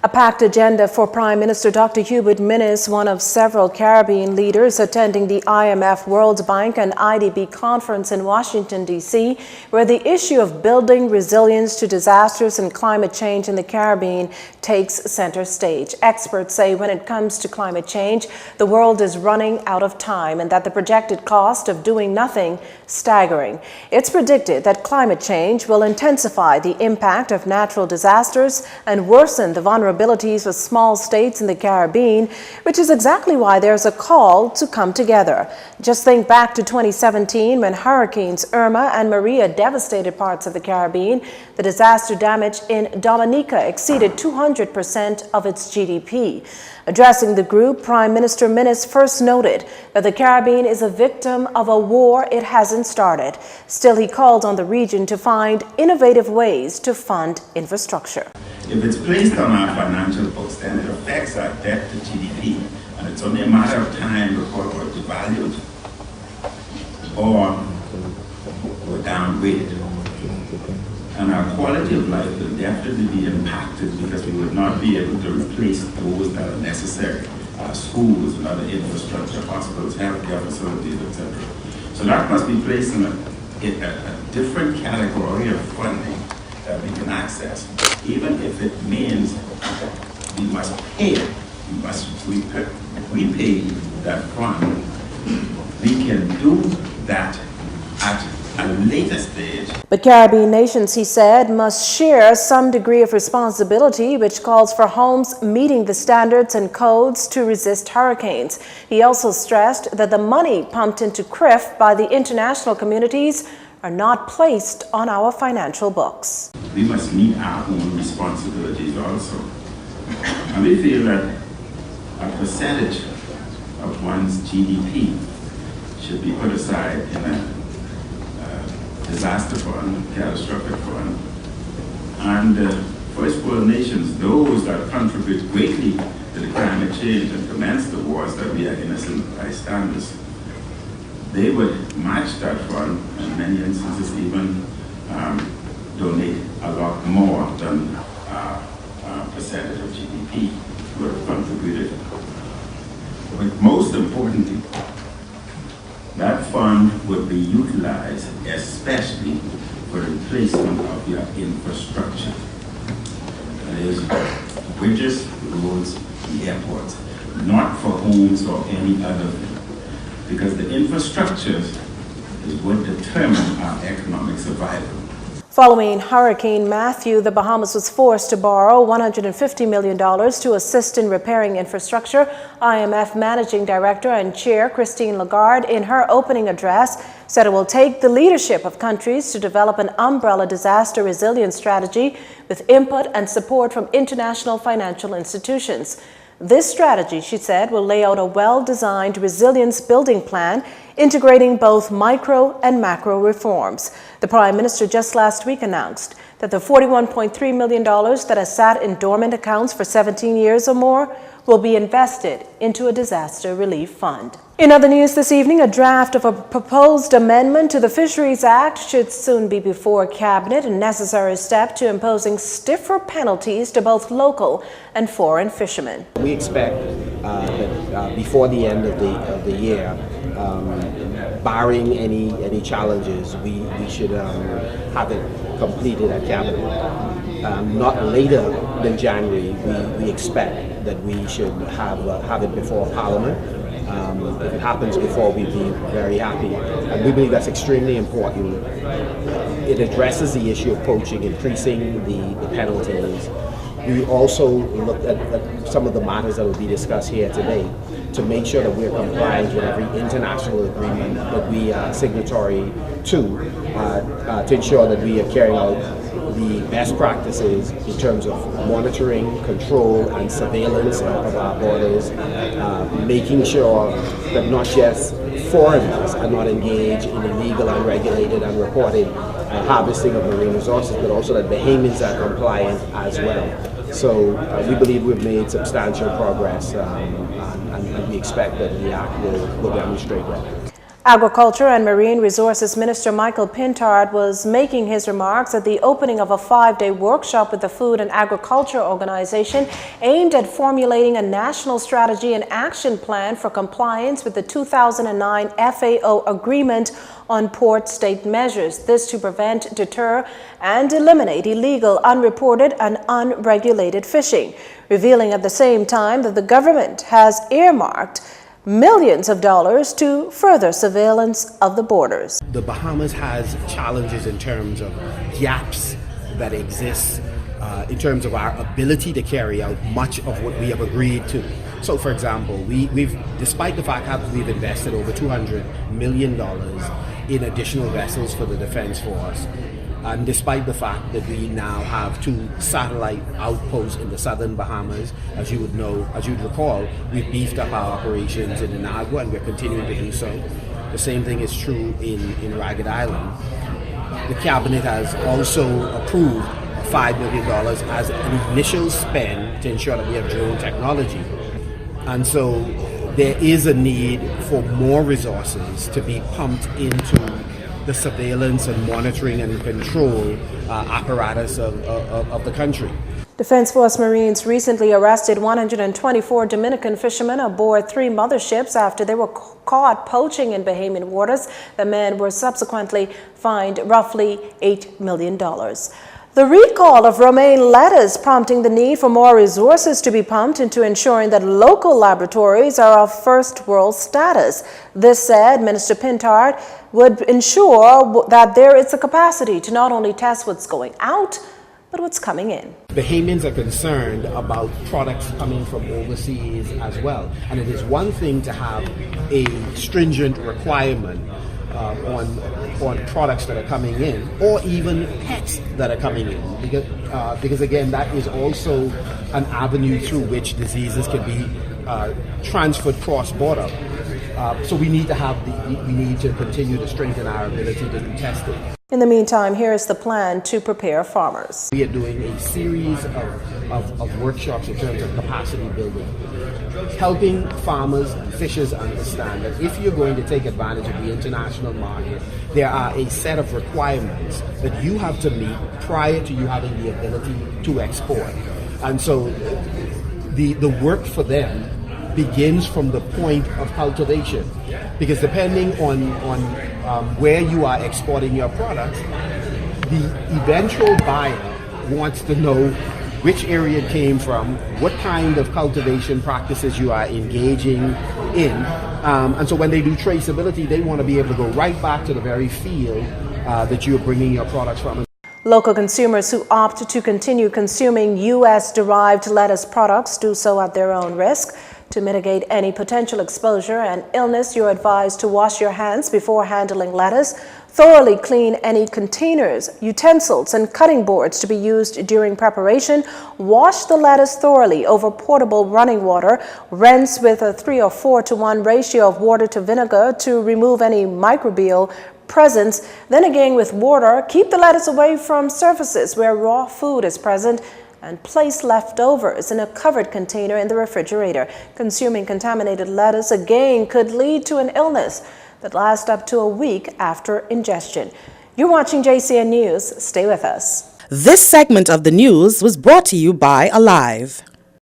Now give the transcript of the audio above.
A packed agenda for Prime Minister Dr. Hubert Minnis, one of several Caribbean leaders attending the IMF, World Bank and IDB conference in Washington, D.C., where the issue of building resilience to disasters and climate change in the Caribbean takes center stage. Experts say when it comes to climate change, the world is running out of time and that the projected cost of doing nothing staggering. It's predicted that climate change will intensify the impact of natural disasters and worsen the vulnerabilities of small states in the Caribbean, which is exactly why there's a call to come together. Just think back to 2017 when hurricanes Irma and Maria devastated parts of the Caribbean. The disaster damage in Dominica exceeded 200% of its GDP. Addressing the group, Prime Minister Minnis first noted that the Caribbean is a victim of a war it hasn't started. Still, he called on the region to find innovative ways to fund infrastructure. If it's placed on our financial books, then it affects our debt to GDP, and it's only a matter of time before we're devalued or downgraded. And our quality of life will definitely be impacted because we would not be able to replace those that are necessary. Schools and other infrastructure, hospitals, healthcare facilities, etc. So that must be placed in a different category of funding that we can access, even if it means we must pay it, we must repay that fund. We can do that at a later stage. But Caribbean nations, he said, must share some degree of responsibility, which calls for homes meeting the standards and codes to resist hurricanes. He also stressed that the money pumped into CRIF by the international communities are not placed on our financial books. We must meet our own responsibilities also. And we feel that a percentage of one's GDP should be put aside in a disaster fund, catastrophic fund, and first world nations, those that contribute greatly to the climate change and commence the wars that we are innocent bystanders, they would match that fund, and in many instances even donate a lot more than a percentage of GDP would have contributed. But most importantly, that fund would be utilized especially for the replacement of your infrastructure. That is, bridges, roads, airports, not for homes or any other thing. Because the infrastructure is what determines our economic survival. Following Hurricane Matthew, the Bahamas was forced to borrow $150 million to assist in repairing infrastructure. IMF Managing Director and Chair Christine Lagarde, in her opening address, said it will take the leadership of countries to develop an umbrella disaster resilience strategy with input and support from international financial institutions. This strategy, she said, will lay out a well-designed resilience building plan integrating both micro and macro reforms. The Prime Minister just last week announced that the $41.3 million that has sat in dormant accounts for 17 years or more will be invested into a disaster relief fund. In other news this evening, a draft of a proposed amendment to the Fisheries Act should soon be before Cabinet, a necessary step to imposing stiffer penalties to both local and foreign fishermen. We expect that before the end of the year, barring any challenges, we should have it completed at Cabinet. Not later than January, we expect that we should have it before Parliament. If it happens before, we'd be very happy. And we believe that's extremely important. It addresses the issue of poaching, increasing the penalties. We also looked at some of the matters that will be discussed here today to make sure that we're compliant with every international agreement that we are signatory to ensure that we are carrying out the best practices in terms of monitoring, control, and surveillance of our borders, making sure that not just foreigners are not engaged in illegal, unregulated, unreported harvesting of marine resources, but also that Bahamians are compliant as well. So we believe we've made substantial progress, and we expect that the Act will demonstrate that. Agriculture and Marine Resources Minister Michael Pintard was making his remarks at the opening of a 5-day workshop with the Food and Agriculture Organization aimed at formulating a national strategy and action plan for compliance with the 2009 FAO agreement on port state measures. This to prevent, deter, and eliminate illegal, unreported, and unregulated fishing, revealing at the same time that the government has earmarked millions of dollars to further surveillance of the borders. The Bahamas has challenges in terms of gaps that exist in terms of our ability to carry out much of what we have agreed to. So, for example, we've, despite the fact that we've invested over $200 million in additional vessels for the Defense Force, and despite the fact that we now have 2 satellite outposts in the southern Bahamas, as you would know, as you'd recall, we've beefed up our operations in Inagua and we're continuing to do so. The same thing is true in Ragged Island. The Cabinet has also approved $5 million as an initial spend to ensure that we have drone technology. And so there is a need for more resources to be pumped into the surveillance and monitoring and control apparatus of the country. Defense Force Marines recently arrested 124 Dominican fishermen aboard 3 motherships after they were caught poaching in Bahamian waters. The men were subsequently fined roughly $8 million. The recall of romaine lettuce prompting the need for more resources to be pumped into ensuring that local laboratories are of first world status. This said, Minister Pintard would ensure that there is a capacity to not only test what's going out, but what's coming in. Bahamians are concerned about products coming from overseas as well. And it is one thing to have a stringent requirement on products that are coming in, or even pets that are coming in, because again, that is also an avenue through which diseases can be transferred cross-border. So we need to continue to strengthen our ability to do testing. In the meantime, here is the plan to prepare farmers. We are doing a series of workshops in terms of capacity building, helping farmers and fishers understand that if you're going to take advantage of the international market, there are a set of requirements that you have to meet prior to you having the ability to export. And so the work for them begins from the point of cultivation, because depending on where you are exporting your products, the eventual buyer wants to know which area it came from, what kind of cultivation practices you are engaging in, and so when they do traceability, they want to be able to go right back to the very field that you're bringing your products from. Local consumers who opt to continue consuming U.S.-derived lettuce products do so at their own risk. To mitigate any potential exposure and illness, you're advised to wash your hands before handling lettuce, thoroughly clean any containers, utensils, and cutting boards to be used during preparation, wash the lettuce thoroughly over portable running water, rinse with a 3 or 4 to 1 ratio of water to vinegar to remove any microbial presence, then again with water. Keep the lettuce away from surfaces where raw food is present, and place leftovers in a covered container in the refrigerator. Consuming contaminated lettuce again could lead to an illness that lasts up to a week after ingestion. You're watching JCN News. Stay with us. This segment of the news was brought to you by Alive.